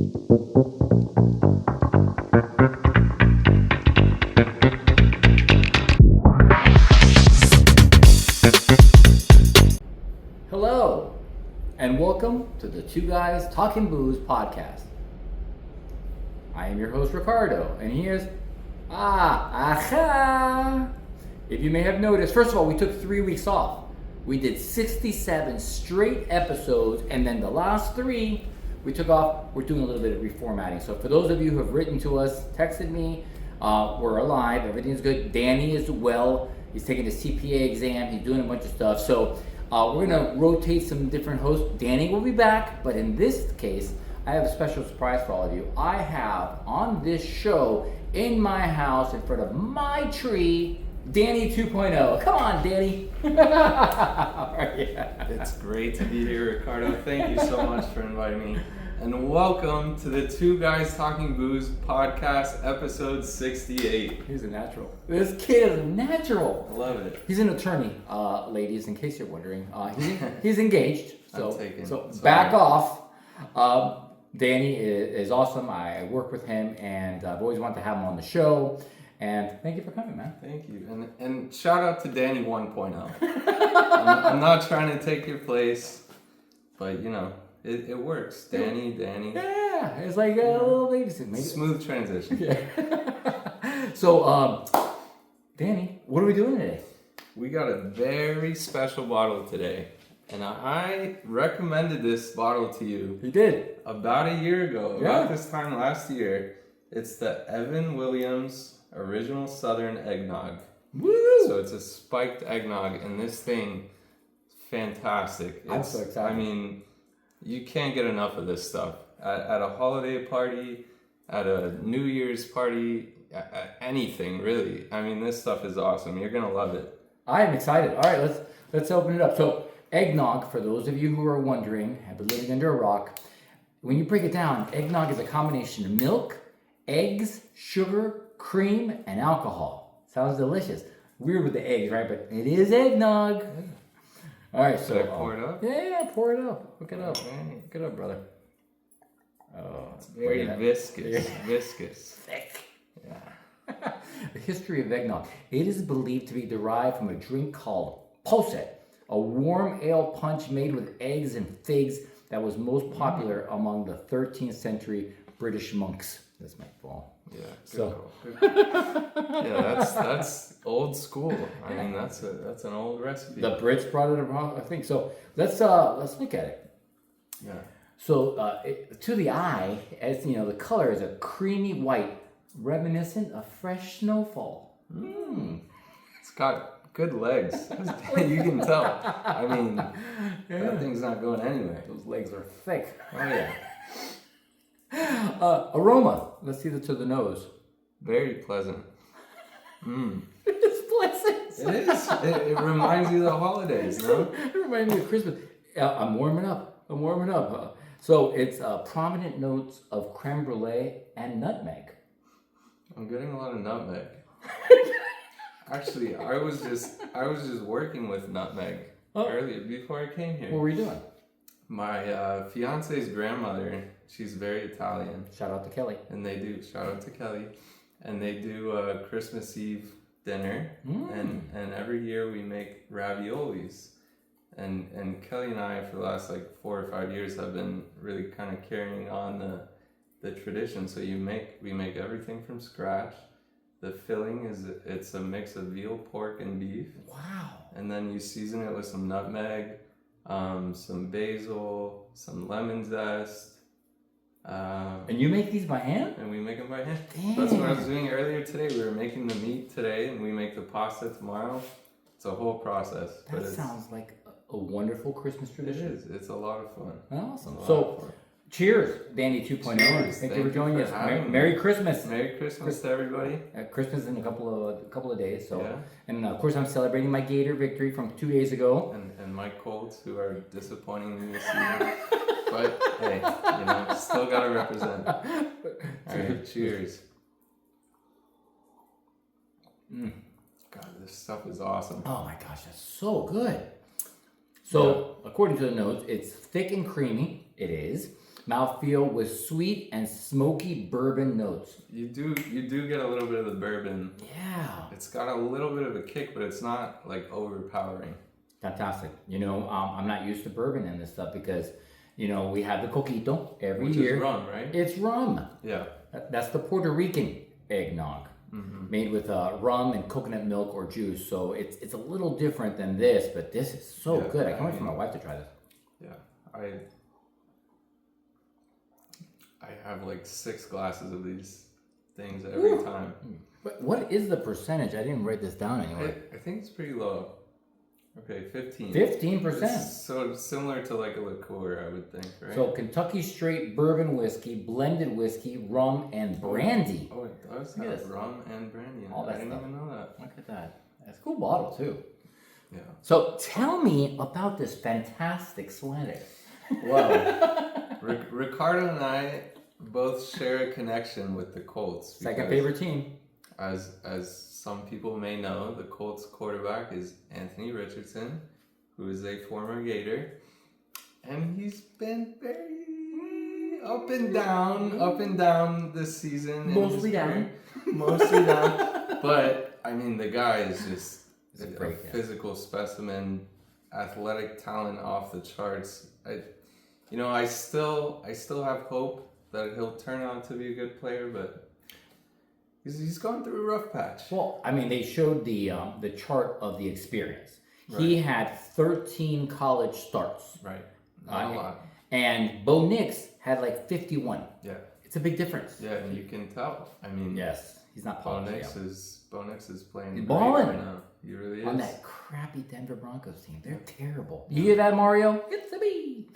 Hello, and welcome to the Two Guys Talking Booze podcast. I am your host, Ricardo, and here's If you may have noticed, first of all, we took 3 weeks off. We did 67 straight episodes, and then the last 3 we took off. We're doing a little bit of reformatting. So for those of you who have written to us, texted me, we're alive, everything's good. Danny is well. He's taking his CPA exam. He's doing a bunch of stuff. So we're going to rotate some different hosts. Danny will be back, but in this case, I have a special surprise for all of you. I have on this show, in my house, in front of my tree, Danny 2.0. Come on, Danny. Yeah. It's great to be here, Ricardo. Thank you so much for inviting me. And welcome to the Two Guys Talking Booze podcast, episode 68. He's a natural. This kid is a natural. I love it. He's an attorney, ladies, in case you're wondering. He's engaged. So back off. Danny is awesome. I work with him, and I've always wanted to have him on the show. And thank you for coming, man. Thank you. And shout out to Danny 1.0. I'm not trying to take your place, but you know, it works. Danny. Yeah, it's like a little baby. Smooth transition. Yeah. So, Danny, what are we doing today? We got a very special bottle today. And I recommended this bottle to you. You did? About a year ago. Yeah. About this time last year. It's the Evan Williams Original Southern Eggnog. Woo! So it's a spiked eggnog, and this thing is fantastic. I'm so excited. I mean, you can't get enough of this stuff. At a holiday party, at a New Year's party, anything really. I mean, this stuff is awesome. You're gonna love it. I am excited. All right, let's open it up. So, eggnog, for those of you who are wondering, have been living under a rock, when you break it down, eggnog is a combination of milk, eggs, sugar, cream, and alcohol. Sounds delicious. Weird with the eggs, right? But it is eggnog. Yeah. All right, so pour it up. Yeah, pour it up. Hook it up. Hook it up, brother. Oh, it's very viscous. Yeah. Viscous. Thick. Yeah. The history of eggnog. It is believed to be derived from a drink called posset, a warm ale punch made with eggs and figs that was most popular among the 13th century British monks. This might fall. Yeah. Good. Yeah, that's old school. I mean, that's an old recipe. The Brits brought it around, I think. So let's look at it. Yeah. So to the eye, as you know, the color is a creamy white, reminiscent of fresh snowfall. It's got good legs. You can tell. I mean, that thing's not going anywhere. Those legs are thick. Oh yeah. Aroma. Let's see to the nose. Very pleasant. It's pleasant. It is. It reminds you of the holidays, no? It reminds me of Christmas. I'm warming up. So it's prominent notes of creme brulee and nutmeg. I'm getting a lot of nutmeg. Actually, I was just working with nutmeg earlier before I came here. What were you doing? My fiance's grandmother, she's very Italian. Shout out to Kelly. And shout out to Kelly. And they do a Christmas Eve dinner. And every year we make raviolis. And Kelly and I, for the last 4 or 5 years, have been really kind of carrying on the tradition. So we make everything from scratch. The filling it's a mix of veal, pork, and beef. Wow. And then you season it with some nutmeg, some basil, some lemon zest. And you make these by hand? And we make them by hand. Damn. That's what I was doing earlier today. We were making the meat today, and we make the pasta tomorrow. It's a whole process. That sounds like a wonderful Christmas tradition. It is. It's a lot of fun. Awesome. So, cheers, Danny 2.0. Thank you for joining us. Merry Christmas. Merry Christmas to everybody. Christmas in a couple of days. So, yeah. And of course, I'm celebrating my Gator victory from 2 days ago. And my Colts, who are disappointing me this season. But hey, still gotta represent. All right, cheers. God, this stuff is awesome. Oh my gosh, that's so good. So, according to the notes, it's thick and creamy. It is. Mouthfeel with sweet and smoky bourbon notes. You do get a little bit of the bourbon. Yeah. It's got a little bit of a kick, but it's not like overpowering. Fantastic. I'm not used to bourbon and this stuff because, we have the coquito every Which year. is rum, right? It's rum. Yeah. That's the Puerto Rican eggnog, made with rum and coconut milk or juice. So it's a little different than this, but this is so good. I can't wait for my wife to try this. Yeah, I have like 6 glasses of these things every time. But what is the percentage? I didn't write this down anyway. I think it's pretty low. Okay, 15. 15%. So similar to like a liqueur, I would think, right? So Kentucky straight bourbon whiskey, blended whiskey, rum, and brandy. Oh, it does Look at have this. rum and brandy in it. All that I didn't stuff. even know that. Look at that. That's a cool bottle too. Yeah. So tell me about this fantastic sweater. Well, Ricardo and I both share a connection with the Colts. Second because favorite team. As some people may know, the Colts quarterback is Anthony Richardson, who is a former Gator, and he's been very up and down this season. Mostly down. Mostly down. But I mean, the guy is just a physical specimen, athletic talent off the charts. I still have hope that he'll turn out to be a good player, but he's gone through a rough patch. Well, I mean, they showed the chart of the experience. Right. He had 13 college starts. Right. Not a lot. And Bo Nix had like 51. Yeah. It's a big difference. Yeah, and you can tell. I mean, yes, he's not Bo polished. Nix is playing He's great balling. right now. He really is. On that crappy Denver Broncos team. They're terrible. You hear that, Mario? It's a me.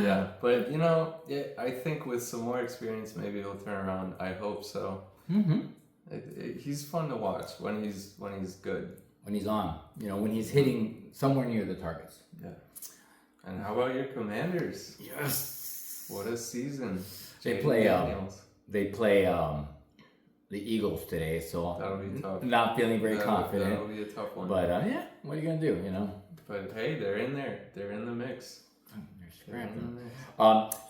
Yeah, but I think with some more experience, maybe he'll turn around. I hope so. Mm-hmm. He's fun to watch when he's good. When he's on, when he's hitting somewhere near the targets. Yeah. And how about your Commanders? Yes. What a season. They Jaden play. Daniels. They play the Eagles today, so That'll be tough. Not feeling very confident. That'll be a tough one. But yeah, what are you gonna do? But hey, they're in there. They're in the mix.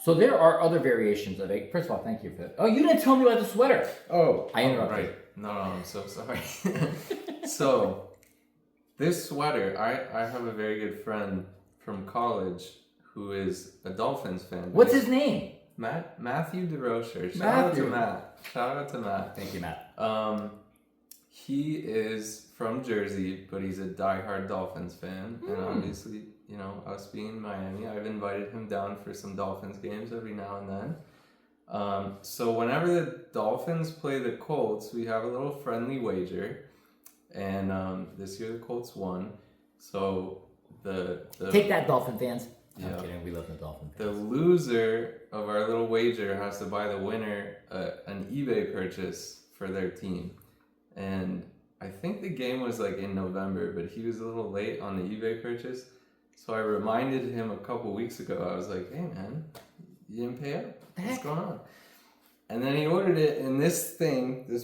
So there are other variations of egg. First of all, thank you for that. Oh, you didn't tell me about the sweater. Oh, I interrupted. Right. No, I'm so sorry. So, this sweater, I have a very good friend from college who is a Dolphins fan. What's his name? Matthew DeRocher. Shout out to Matt. Thank you, Matt. He is from Jersey, but he's a diehard Dolphins fan, and obviously, us being in Miami, I've invited him down for some Dolphins games every now and then. So whenever the Dolphins play the Colts, we have a little friendly wager, and this year the Colts won. So the Take that, Dolphin fans. Yeah. I'm kidding. We love the Dolphin fans. The loser of our little wager has to buy the winner an eBay purchase for their team. And I think the game was like in November, but he was a little late on the eBay purchase. So I reminded him a couple weeks ago. I was like, hey man, you didn't pay up? What's going on? And then he ordered it, and this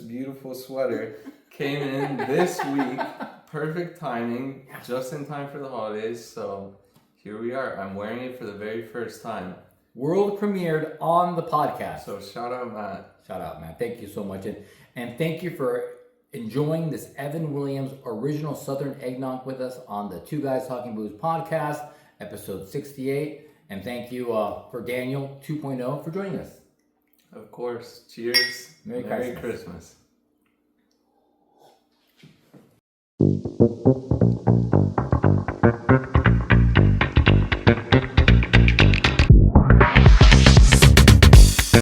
beautiful sweater, came in this week. Perfect timing, just in time for the holidays. So here we are. I'm wearing it for the very first time. World premiered on the podcast. So shout out, Matt. Shout out, Matt. Thank you so much. And thank you for enjoying this Evan Williams original Southern Eggnog with us on the Two Guys Talking Booze podcast, episode 68. And thank you for Daniel 2.0 for joining us. Of course. Cheers. Merry Christmas. Christmas.